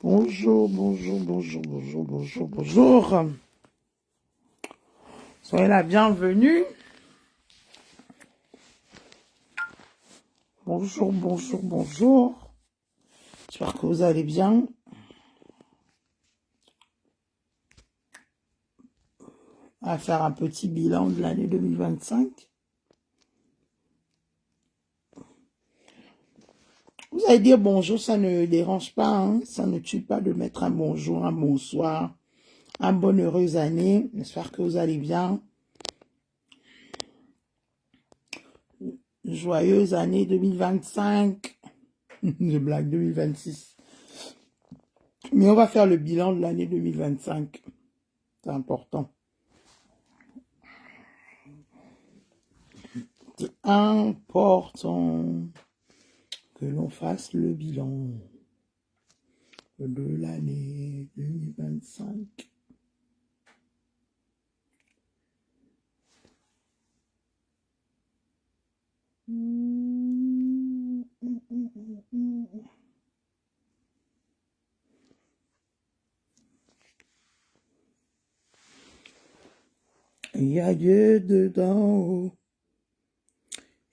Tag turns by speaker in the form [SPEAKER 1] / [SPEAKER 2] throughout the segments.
[SPEAKER 1] Bonjour, bonjour, bonjour, bonjour, bonjour, bonjour. Soyez la bienvenue. Bonjour, bonjour, bonjour. J'espère que vous allez bien. On va faire un petit bilan de l'année 2025. Vous allez dire bonjour, ça ne dérange pas, hein? Ça ne tue pas de mettre un bonjour, un bonsoir, une bonne heureuse année. J'espère que vous allez bien. Joyeuse année 2025. Je blague 2026. Mais on va faire le bilan de l'année 2025. C'est important. C'est important que l'on fasse le bilan de l'année 2025. Il y a Dieu dedans,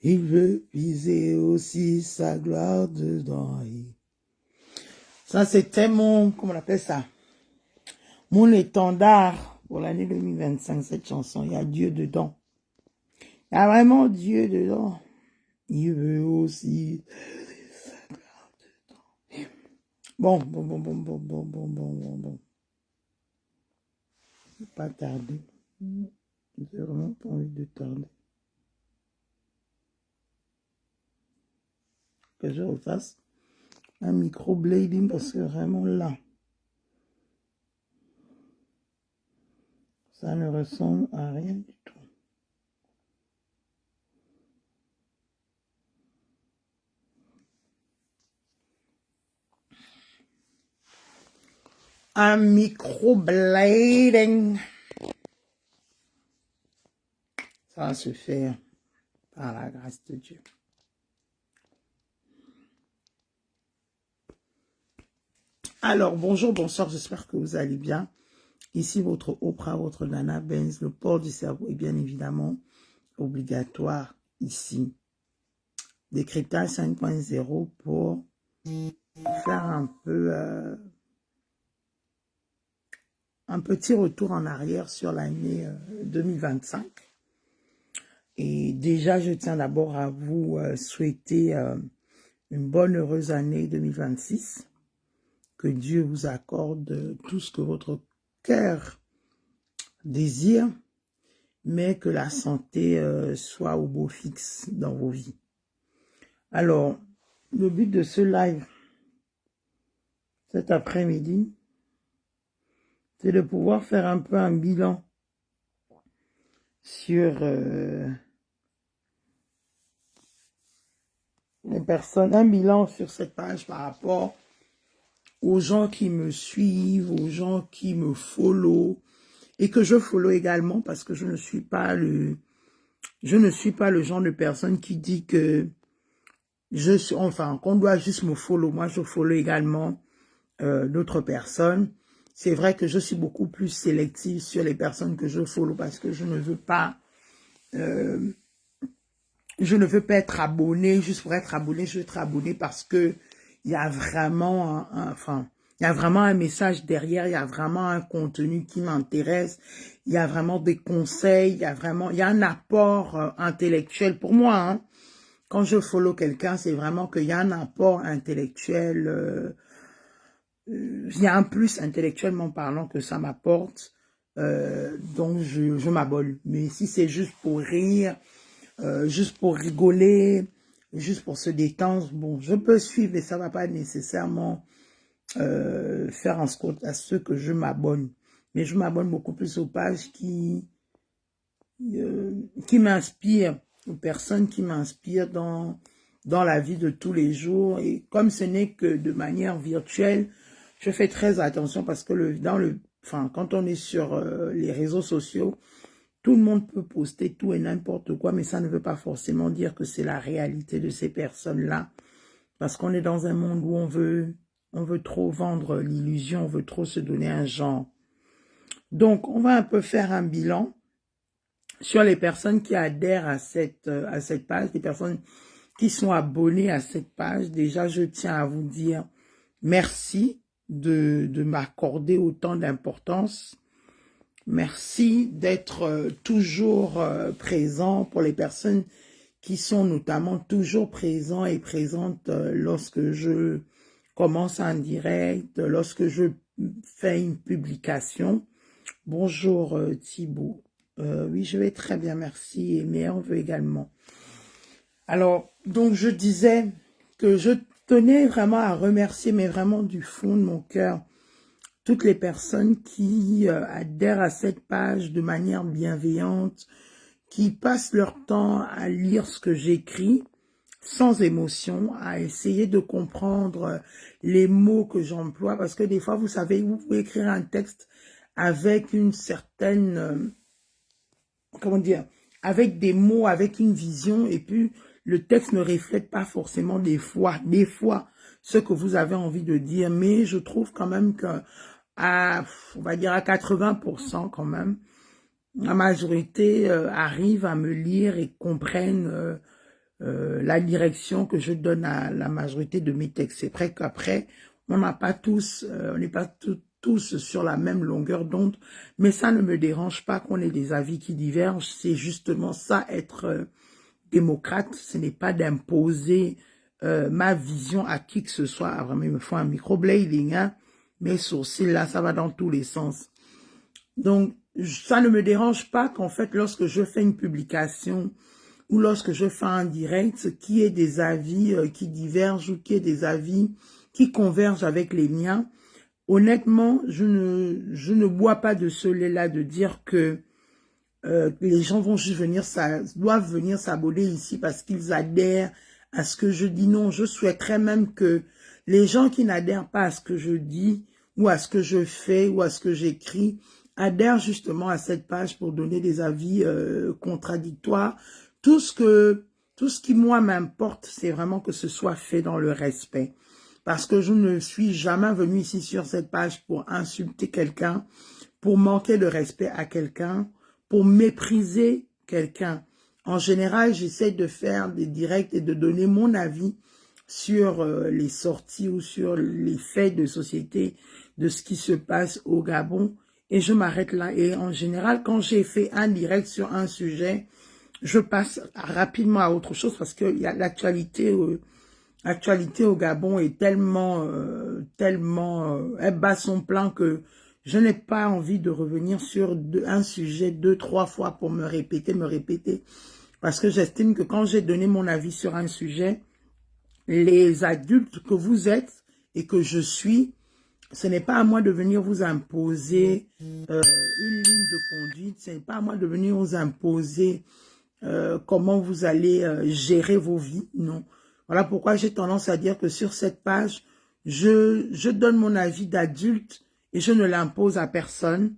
[SPEAKER 1] il veut viser aussi sa gloire dedans. Ça, c'était mon, comment on appelle ça? Mon étendard pour l'année 2025, cette chanson. Il y a Dieu dedans. Il y a vraiment Dieu dedans. Il veut aussi sa gloire dedans. Bon. Pas tarder. J'ai vraiment pas envie de tarder. Que je refasse un microblading parce que vraiment là, ça ne ressemble à rien du tout. Un microblading. Ça va se faire par la grâce de Dieu. Alors, bonjour, bonsoir, j'espère que vous allez bien. Ici, votre Oprah, votre Nana Benz, le port du cerveau est bien évidemment obligatoire ici. Décryptage 5.0 pour faire un peu un petit retour en arrière sur l'année 2025. Et déjà, je tiens d'abord à vous souhaiter une bonne, heureuse année 2026. Que Dieu vous accorde tout ce que votre cœur désire, mais que la santé soit au beau fixe dans vos vies. Alors, le but de ce live, cet après-midi, c'est de pouvoir faire un peu un bilan sur les personnes, un bilan sur cette page par rapport aux gens qui me suivent, aux gens qui me follow, et que je follow également parce que je ne suis pas le genre de personne qui dit que qu'on doit juste me follow. Moi, je follow également d'autres personnes. C'est vrai que je suis beaucoup plus sélective sur les personnes que je follow parce que je ne veux pas être abonné juste pour être abonné. Je veux être abonné parce que il y a vraiment il y a vraiment un message derrière, il y a vraiment un contenu qui m'intéresse, il y a vraiment des conseils, il y a un apport intellectuel pour moi. Hein. Quand je follow quelqu'un, c'est vraiment qu'il y a un apport intellectuel, il y a un plus intellectuellement parlant que ça m'apporte Donc, je m'abonne. Mais si c'est juste pour rire, juste pour rigoler, juste pour se détendre, bon, je peux suivre, mais ça va pas nécessairement faire en sorte à ce que je m'abonne. Mais je m'abonne beaucoup plus aux pages qui m'inspirent, aux personnes qui m'inspirent dans la vie de tous les jours. Et comme ce n'est que de manière virtuelle, je fais très attention parce que quand on est sur les réseaux sociaux, tout le monde peut poster tout et n'importe quoi, mais ça ne veut pas forcément dire que c'est la réalité de ces personnes-là. Parce qu'on est dans un monde où on veut trop vendre l'illusion, on veut trop se donner un genre. Donc, on va un peu faire un bilan sur les personnes qui adhèrent à cette page, les personnes qui sont abonnées à cette page. Déjà, je tiens à vous dire merci de m'accorder autant d'importance. Merci d'être toujours présent pour les personnes qui sont notamment toujours présents et présentes lorsque je commence un direct, lorsque je fais une publication. Bonjour Thibaut. Oui, je vais très bien, merci. Et Méa veut également. Alors, donc je disais que je tenais vraiment à remercier, mais vraiment du fond de mon cœur, toutes les personnes qui adhèrent à cette page de manière bienveillante, qui passent leur temps à lire ce que j'écris sans émotion, à essayer de comprendre les mots que j'emploie, parce que des fois, vous savez, vous pouvez écrire un texte avec une certaine, comment dire, avec des mots, avec une vision, et puis le texte ne reflète pas forcément des fois, ce que vous avez envie de dire, mais je trouve quand même que, on va dire à 80% quand même, la majorité arrive à me lire et comprennent la direction que je donne à la majorité de mes textes. C'est vrai qu'après, on n'a pas tous, on n'est pas tous sur la même longueur d'onde, mais ça ne me dérange pas qu'on ait des avis qui divergent. C'est justement ça, être démocrate. Ce n'est pas d'imposer ma vision à qui que ce soit. Ah, vraiment, il me faut un microblading, hein. Mes sourcils, là, ça va dans tous les sens. Donc, ça ne me dérange pas qu'en fait, lorsque je fais une publication ou lorsque je fais un direct, qu'il y ait des avis qui divergent ou qu'il y ait des avis qui convergent avec les miens. Honnêtement, je ne bois pas de ce lait-là de dire que les gens vont juste doivent venir s'abonner ici parce qu'ils adhèrent à ce que je dis. Non, je souhaiterais même que les gens qui n'adhèrent pas à ce que je dis ou à ce que je fais ou à ce que j'écris adhèrent justement à cette page pour donner des avis contradictoires. Tout ce qui, moi, m'importe, c'est vraiment que ce soit fait dans le respect. Parce que je ne suis jamais venue ici sur cette page pour insulter quelqu'un, pour manquer de respect à quelqu'un, pour mépriser quelqu'un. En général, j'essaie de faire des directs et de donner mon avis sur les sorties ou sur les faits de société de ce qui se passe au Gabon. Et je m'arrête là. Et en général, quand j'ai fait un direct sur un sujet, je passe rapidement à autre chose parce que l'actualité au Gabon est tellement, elle bat son plein que je n'ai pas envie de revenir sur un sujet 2-3 fois pour me répéter. Parce que j'estime que quand j'ai donné mon avis sur un sujet, les adultes que vous êtes et que je suis, ce n'est pas à moi de venir vous imposer une ligne de conduite. Ce n'est pas à moi de venir vous imposer comment vous allez gérer vos vies. Non. Voilà pourquoi j'ai tendance à dire que sur cette page, je donne mon avis d'adulte et je ne l'impose à personne.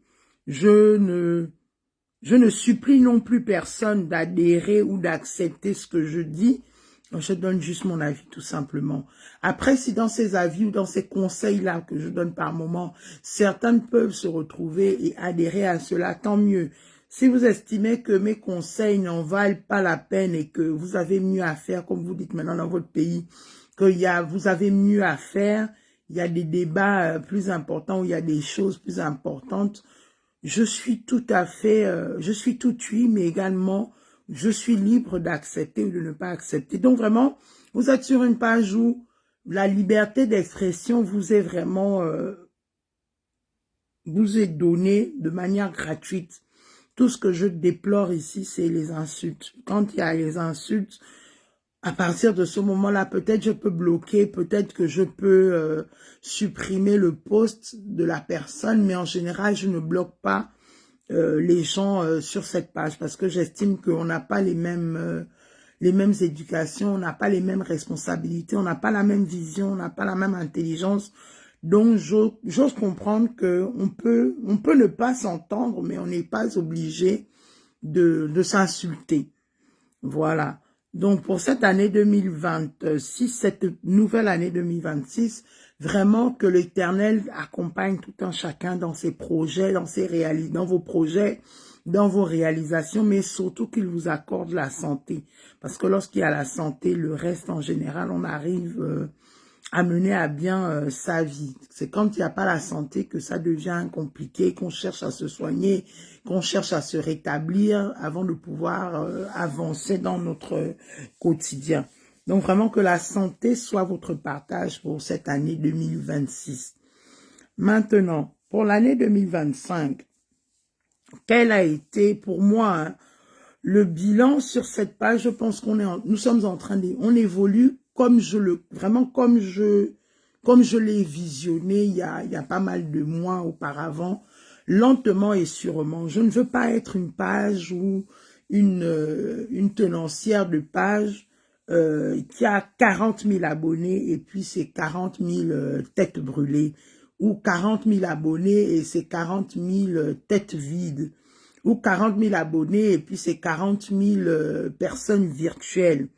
[SPEAKER 1] Je ne supplie non plus personne d'adhérer ou d'accepter ce que je dis. Je donne juste mon avis tout simplement. Après, si dans ces avis ou dans ces conseils-là que je donne par moment, certains peuvent se retrouver et adhérer à cela, tant mieux. Si vous estimez que mes conseils n'en valent pas la peine et que vous avez mieux à faire, comme vous dites maintenant dans votre pays, que vous avez mieux à faire, il y a des débats plus importants, où il y a des choses plus importantes, je suis tout à fait, je suis tout oui, mais également, je suis libre d'accepter ou de ne pas accepter. Donc vraiment, vous êtes sur une page où la liberté d'expression vous est vraiment vous est donné de manière gratuite. Tout ce que je déplore ici, c'est les insultes. Quand il y a les insultes, à partir de ce moment-là, peut-être je peux bloquer, peut-être que je peux supprimer le post de la personne, mais en général, je ne bloque pas les gens sur cette page parce que j'estime qu'on n'a pas les mêmes éducations, on n'a pas les mêmes responsabilités, on n'a pas la même vision, on n'a pas la même intelligence. Donc, j'ose comprendre qu'on peut ne pas s'entendre, mais on n'est pas obligé de s'insulter. Voilà. Donc, pour cette année 2026, cette nouvelle année 2026, vraiment que l'Éternel accompagne tout un chacun dans ses projets, dans vos projets, dans vos réalisations, mais surtout qu'il vous accorde la santé. Parce que lorsqu'il y a la santé, le reste en général, on arrive à mener à bien sa vie. C'est quand il n'y a pas la santé que ça devient compliqué, qu'on cherche à se soigner, qu'on cherche à se rétablir avant de pouvoir avancer dans notre quotidien. Donc vraiment que la santé soit votre partage pour cette année 2026. Maintenant, pour l'année 2025, quel a été pour moi le bilan sur cette page? Je pense nous sommes en train on évolue comme je l'ai visionné il y a pas mal de mois auparavant, lentement et sûrement. Je ne veux pas être une page ou une tenancière de page qui a 40 000 abonnés et puis c'est 40 000 têtes brûlées, ou 40 000 abonnés et c'est 40 000 têtes vides, ou 40 000 abonnés et puis c'est 40 000 personnes virtuelles.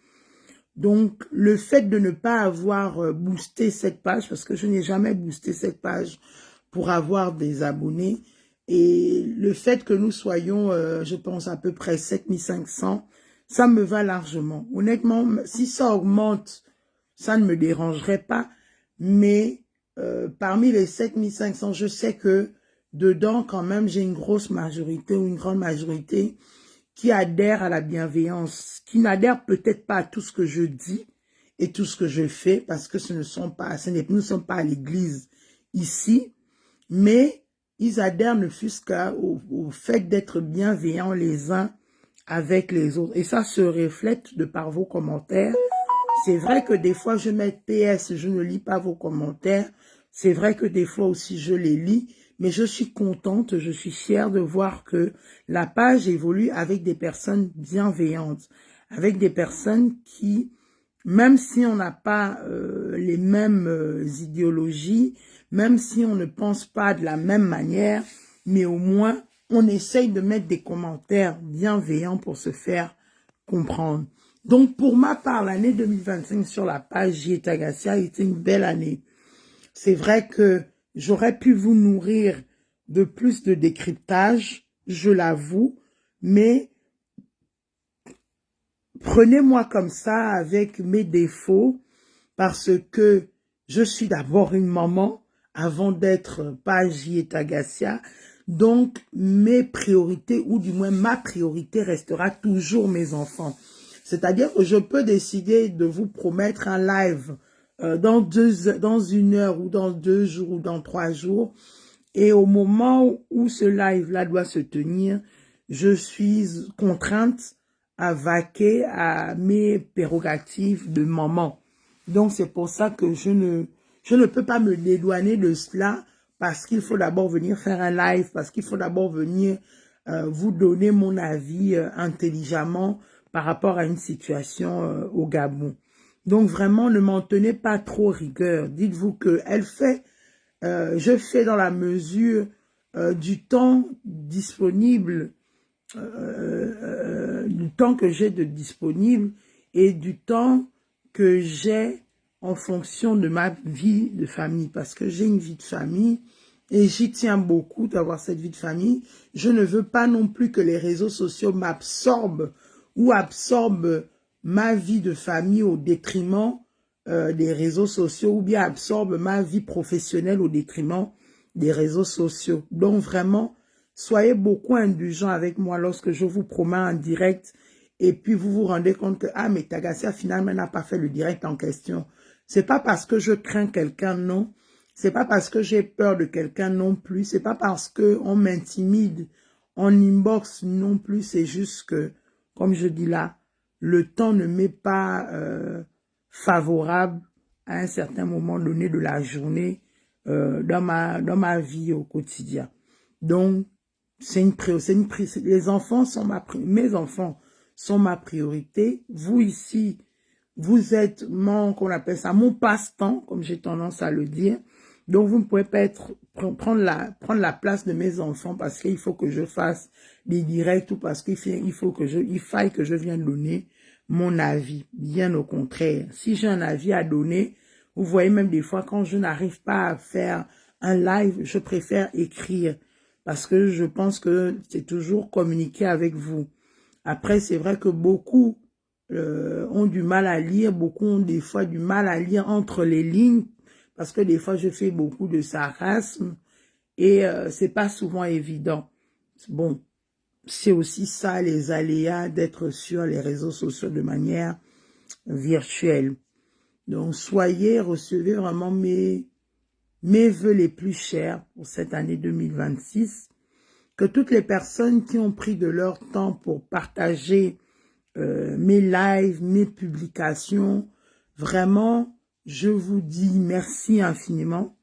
[SPEAKER 1] Donc, le fait de ne pas avoir boosté cette page, parce que je n'ai jamais boosté cette page pour avoir des abonnés, et le fait que nous soyons, je pense, à peu près 7500, ça me va largement. Honnêtement, si ça augmente, ça ne me dérangerait pas, mais parmi les 7500, je sais que dedans, quand même, j'ai une grosse majorité ou une grande majorité qui adhèrent à la bienveillance, qui n'adhèrent peut-être pas à tout ce que je dis et tout ce que je fais, parce que nous ne sommes pas à l'église ici, mais ils adhèrent ne fût-ce qu'au fait d'être bienveillants les uns avec les autres. Et ça se reflète de par vos commentaires. C'est vrai que des fois je mets PS, je ne lis pas vos commentaires. C'est vrai que des fois aussi je les lis. Mais je suis contente, je suis fière de voir que la page évolue avec des personnes bienveillantes, avec des personnes qui, même si on n'a pas les mêmes idéologies, même si on ne pense pas de la même manière, mais au moins, on essaye de mettre des commentaires bienveillants pour se faire comprendre. Donc, pour ma part, l'année 2025 sur la page Jietagasia a été une belle année. C'est vrai que j'aurais pu vous nourrir de plus de décryptage, je l'avoue, mais prenez-moi comme ça avec mes défauts parce que je suis d'abord une maman avant d'être page Jietagasia. Donc, mes priorités, ou du moins ma priorité restera toujours mes enfants. C'est-à-dire que je peux décider de vous promettre un live dans 1 heure ou dans 2 jours ou dans 3 jours. Et au moment où ce live-là doit se tenir, je suis contrainte à vaquer à mes prérogatives de maman. Donc c'est pour ça que je ne peux pas me dédouaner de cela parce qu'il faut d'abord venir faire un live, parce qu'il faut d'abord venir vous donner mon avis intelligemment par rapport à une situation au Gabon. Donc vraiment, ne m'en tenez pas trop rigueur. Dites-vous que je fais dans la mesure du temps disponible, du temps que j'ai de disponible et du temps que j'ai en fonction de ma vie de famille. Parce que j'ai une vie de famille et j'y tiens beaucoup d'avoir cette vie de famille. Je ne veux pas non plus que les réseaux sociaux m'absorbent ou absorbent ma vie de famille au détriment des réseaux sociaux ou bien absorbe ma vie professionnelle au détriment des réseaux sociaux. Donc vraiment, soyez beaucoup indulgents avec moi lorsque je vous promets en direct et puis vous vous rendez compte que ah mais Tagasia finalement n'a pas fait le direct en question. C'est pas parce que je crains quelqu'un, non. C'est pas parce que j'ai peur de quelqu'un non plus. C'est pas parce que on m'intimide en inbox non plus. C'est juste que, comme je dis là, le temps ne m'est pas favorable à un certain moment donné de la journée dans ma vie au quotidien. Donc, les enfants sont mes enfants sont ma priorité. Vous ici, vous êtes qu'on appelle ça, mon passe-temps, comme j'ai tendance à le dire. Donc, vous ne pouvez pas prendre la place de mes enfants parce qu'il faut que je fasse des directs ou parce qu'il faille que je vienne donner mon avis. Bien au contraire. Si j'ai un avis à donner, vous voyez même des fois quand je n'arrive pas à faire un live, je préfère écrire parce que je pense que c'est toujours communiquer avec vous. Après, c'est vrai que beaucoup ont du mal à lire, beaucoup ont des fois du mal à lire entre les lignes, parce que des fois je fais beaucoup de sarcasme et c'est pas souvent évident. Bon, c'est aussi ça les aléas d'être sur les réseaux sociaux de manière virtuelle. Donc recevez vraiment mes vœux les plus chers pour cette année 2026. Que toutes les personnes qui ont pris de leur temps pour partager mes lives, mes publications, vraiment, je vous dis merci infiniment.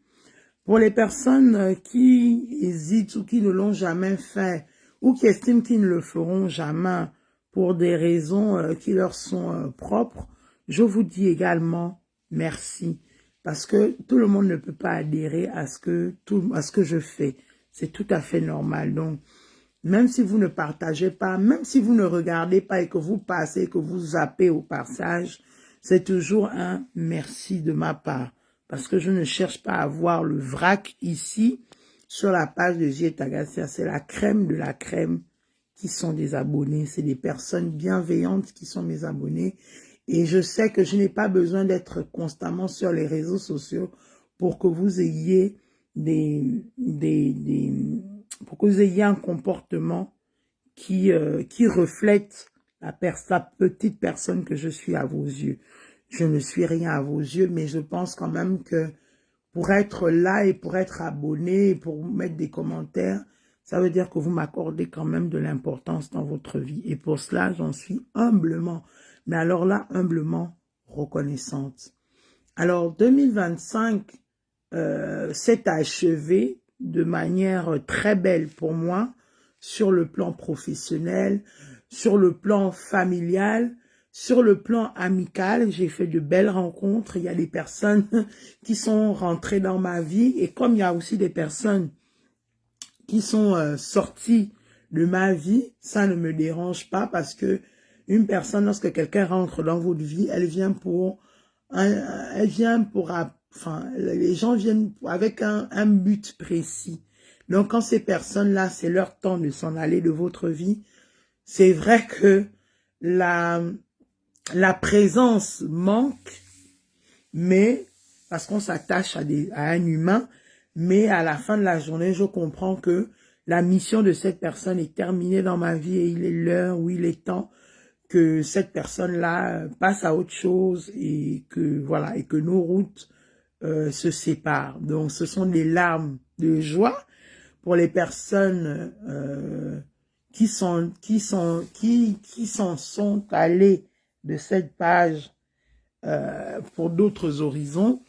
[SPEAKER 1] Pour les personnes qui hésitent ou qui ne l'ont jamais fait ou qui estiment qu'ils ne le feront jamais pour des raisons qui leur sont propres, je vous dis également merci parce que tout le monde ne peut pas adhérer à ce que je fais. C'est tout à fait normal. Donc, même si vous ne partagez pas, même si vous ne regardez pas et que vous passez, que vous zappez au passage, c'est toujours un merci de ma part. Parce que je ne cherche pas à voir le vrac ici sur la page de J.Tagasia. C'est la crème de la crème qui sont des abonnés. C'est des personnes bienveillantes qui sont mes abonnés. Et je sais que je n'ai pas besoin d'être constamment sur les réseaux sociaux pour que vous ayez pour que vous ayez un comportement qui reflète la petite personne que je suis à vos yeux. Je ne suis rien à vos yeux, mais je pense quand même que pour être là et pour être abonné, et pour mettre des commentaires, ça veut dire que vous m'accordez quand même de l'importance dans votre vie. Et pour cela, j'en suis humblement, mais alors là, humblement reconnaissante. Alors, 2025 s'est achevé de manière très belle pour moi sur le plan professionnel, sur le plan familial, sur le plan amical. J'ai fait de belles rencontres. Il y a des personnes qui sont rentrées dans ma vie et comme il y a aussi des personnes qui sont sorties de ma vie, ça ne me dérange pas parce que une personne, lorsque quelqu'un rentre dans votre vie, elle vient pour enfin, les gens viennent avec un but précis. Donc, quand ces personnes-là, c'est leur temps de s'en aller de votre vie, c'est vrai que la présence manque, mais parce qu'on s'attache à un humain, mais à la fin de la journée, je comprends que la mission de cette personne est terminée dans ma vie et il est l'heure où il est temps que cette personne-là passe à autre chose et que voilà et que nos routes se séparent. Donc, ce sont des larmes de joie pour les personnes qui s'en sont allées de cette page pour d'autres horizons,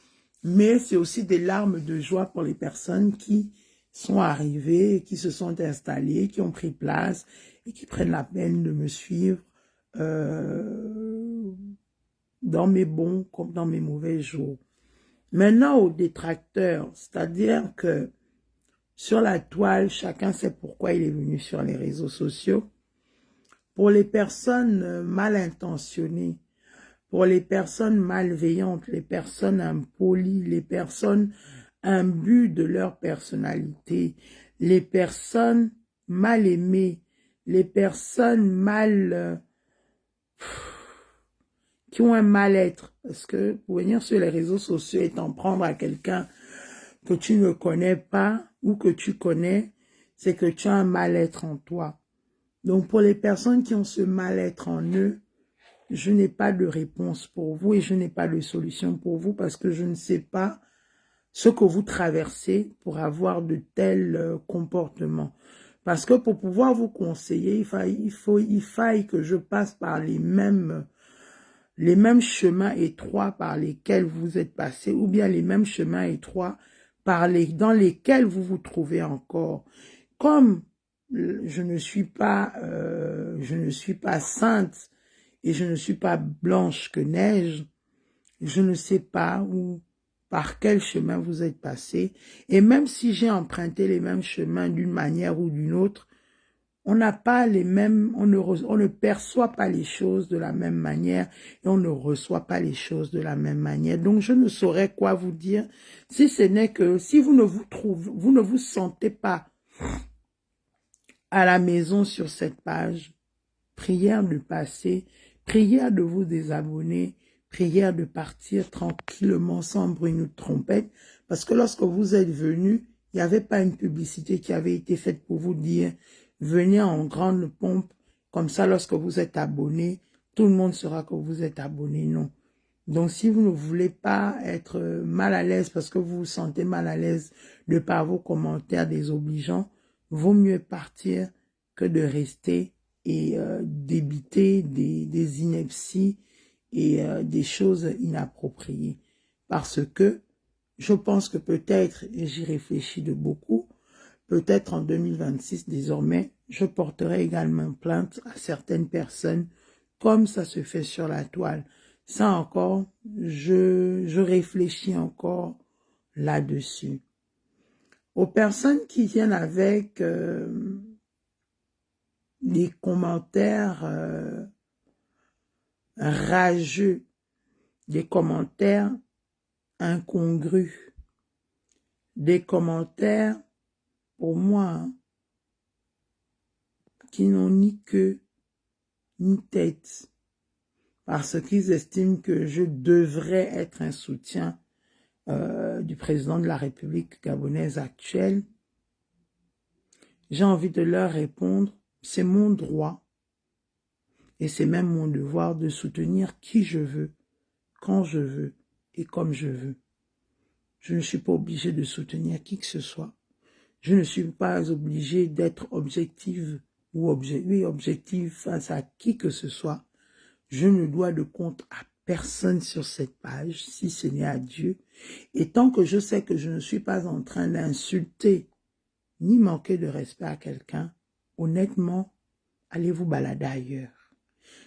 [SPEAKER 1] mais c'est aussi des larmes de joie pour les personnes qui sont arrivées, qui se sont installées, qui ont pris place et qui prennent la peine de me suivre dans mes bons comme dans mes mauvais jours. Maintenant, aux détracteurs, c'est-à-dire que sur la toile, chacun sait pourquoi il est venu sur les réseaux sociaux. Pour les personnes mal intentionnées, pour les personnes malveillantes, les personnes impolies, les personnes imbues de leur personnalité, les personnes mal aimées, les personnes mal... qui ont un mal-être. Parce que pour venir sur les réseaux sociaux et t'en prendre à quelqu'un que tu ne connais pas ou que tu connais, c'est que tu as un mal-être en toi. Donc pour les personnes qui ont ce mal-être en eux, je n'ai pas de réponse pour vous et je n'ai pas de solution pour vous parce que je ne sais pas ce que vous traversez pour avoir de tels comportements. Parce que pour pouvoir vous conseiller, il faille que je passe par les mêmes chemins étroits par lesquels vous êtes passé, ou bien les mêmes chemins étroits dans lesquels vous vous trouvez encore. Comme je ne suis pas sainte et je ne suis pas blanche que neige, je ne sais pas par quel chemin vous êtes passé. Et même si j'ai emprunté les mêmes chemins d'une manière ou d'une autre, on n'a pas les mêmes, on ne perçoit pas les choses de la même manière et on ne reçoit pas les choses de la même manière. Donc, je ne saurais quoi vous dire si ce n'est que si vous ne vous sentez pas à la maison sur cette page, prière de passer, prière de vous désabonner, prière de partir tranquillement sans bruit ou de trompette, parce que lorsque vous êtes venu, il n'y avait pas une publicité qui avait été faite pour vous dire venez en grande pompe, comme ça lorsque vous êtes abonné, tout le monde saura que vous êtes abonné, non. Donc si vous ne voulez pas être mal à l'aise parce que vous vous sentez mal à l'aise de par vos commentaires désobligeants, vaut mieux partir que de rester et d'éviter des inepties et des choses inappropriées. Parce que je pense que peut-être, et j'y réfléchis de beaucoup, peut-être en 2026 désormais, je porterai également plainte à certaines personnes comme ça se fait sur la toile. Ça encore, je réfléchis encore là-dessus. Aux personnes qui viennent avec des commentaires rageux, des commentaires incongrus, des commentaires, pour moi, qui n'ont ni queue ni tête, parce qu'ils estiment que je devrais être un soutien du président de la République gabonaise actuelle. J'ai envie de leur répondre, c'est mon droit et c'est même mon devoir de soutenir qui je veux, quand je veux et comme je veux. Je ne suis pas obligé de soutenir qui que ce soit. Je ne suis pas obligé d'être objective ou objective face à qui que ce soit. Je ne dois de compte à personne sur cette page, si ce n'est à Dieu. Et tant que je sais que je ne suis pas en train d'insulter ni manquer de respect à quelqu'un, honnêtement, allez vous balader ailleurs.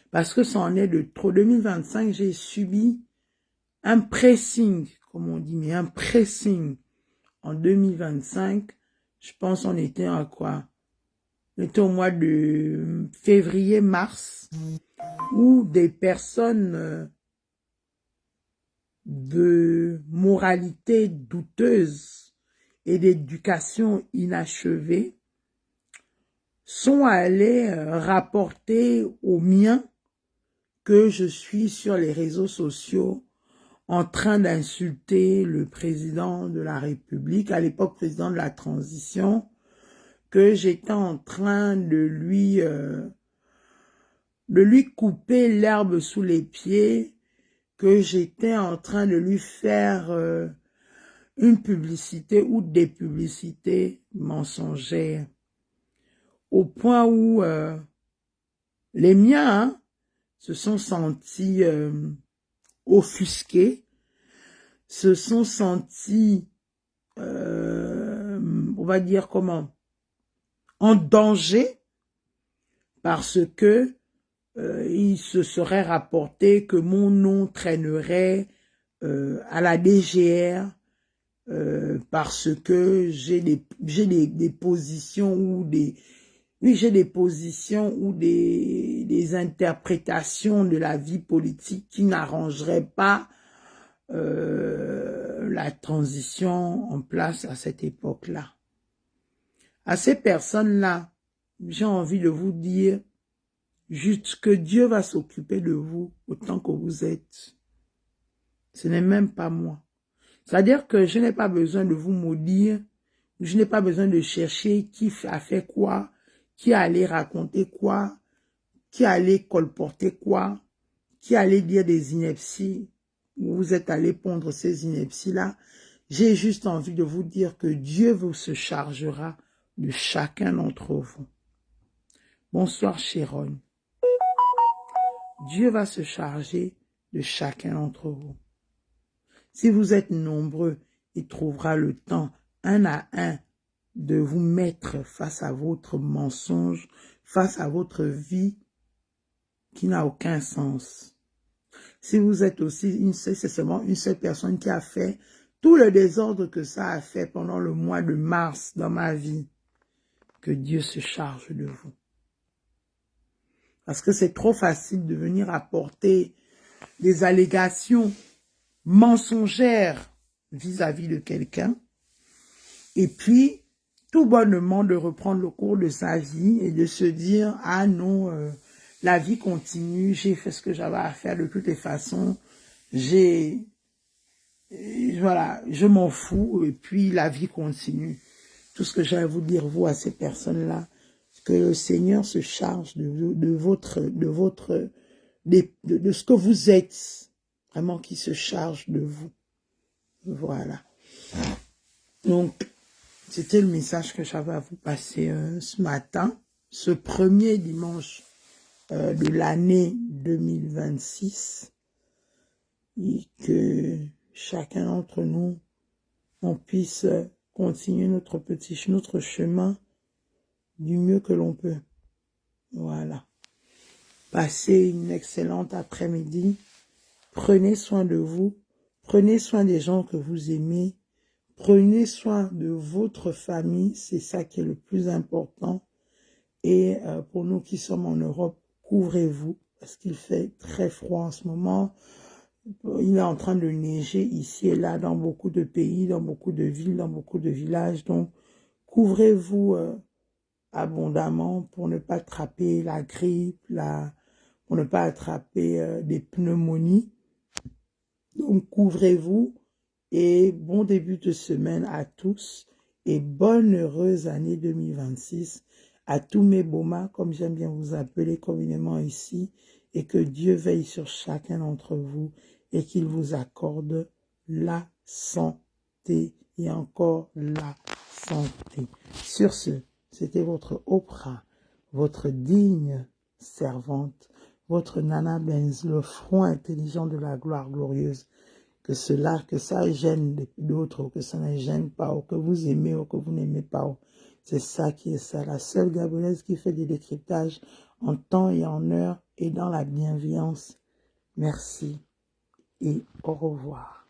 [SPEAKER 1] Parce que ça en est de trop. 2025, j'ai subi un pressing, comme on dit, mais un pressing. En 2025, je pense on était à quoi? On était au mois de février-mars, où des personnes de moralité douteuse et d'éducation inachevée sont allés rapporter aux miens que je suis sur les réseaux sociaux en train d'insulter le président de la République, à l'époque président de la transition, que j'étais en train de lui couper l'herbe sous les pieds, que j'étais en train de lui faire une publicité ou des publicités mensongères, au point où les miens se sont sentis offusqués, se sont sentis, on va dire comment, en danger, parce que il se serait rapporté que mon nom traînerait à la DGR parce que j'ai des positions ou j'ai des positions ou des interprétations de la vie politique qui n'arrangeraient pas la transition en place à cette époque-là. À ces personnes-là, j'ai envie de vous dire juste que Dieu va s'occuper de vous autant que vous êtes. Ce n'est même pas moi. C'est-à-dire que je n'ai pas besoin de vous maudire, je n'ai pas besoin de chercher qui a fait quoi, qui allait raconter quoi, qui allait colporter quoi, qui allait dire des inepties. Vous êtes allé pondre ces inepties-là. J'ai juste envie de vous dire que Dieu vous se chargera de chacun d'entre vous. Bonsoir Chéron. Dieu va se charger de chacun d'entre vous. Si vous êtes nombreux, il trouvera le temps, un à un, de vous mettre face à votre mensonge, face à votre vie qui n'a aucun sens. Si vous êtes aussi c'est seulement une seule personne qui a fait tout le désordre que ça a fait pendant le mois de mars dans ma vie, que Dieu se charge de vous. Parce que c'est trop facile de venir apporter des allégations mensongères vis-à-vis de quelqu'un, et puis tout bonnement de reprendre le cours de sa vie et de se dire « Ah non, la vie continue, j'ai fait ce que j'avais à faire de toutes les façons, voilà, je m'en fous et puis la vie continue. » Tout ce que j'ai à vous dire, vous, à ces personnes-là, que le Seigneur se charge de ce que vous êtes, vraiment qui se charge de vous. Voilà. Donc, c'était le message que j'avais à vous passer ce matin, ce premier dimanche de l'année 2026, et que chacun d'entre nous, on puisse continuer notre chemin du mieux que l'on peut. Voilà. Passez une excellente après-midi. Prenez soin de vous. Prenez soin des gens que vous aimez. Prenez soin de votre famille. C'est ça qui est le plus important. Et pour nous qui sommes en Europe, couvrez-vous parce qu'il fait très froid en ce moment. Il est en train de neiger ici et là dans beaucoup de pays, dans beaucoup de villes, dans beaucoup de villages. Donc, couvrez-vous abondamment pour ne pas attraper la grippe, pour ne pas attraper des pneumonies. Donc, couvrez-vous et bon début de semaine à tous et bonne heureuse année 2026 à tous mes bomas, comme j'aime bien vous appeler communément ici, et que Dieu veille sur chacun d'entre vous et qu'il vous accorde la santé et encore la santé. Sur ce, c'était votre Oprah, votre digne servante, votre Nana Benz, le front intelligent de la gloire glorieuse. Que ça gêne d'autres, ou que ça ne gêne pas, ou que vous aimez, ou que vous n'aimez pas. C'est ça qui est ça. La seule Gabonaise qui fait des décryptages en temps et en heure et dans la bienveillance. Merci et au revoir.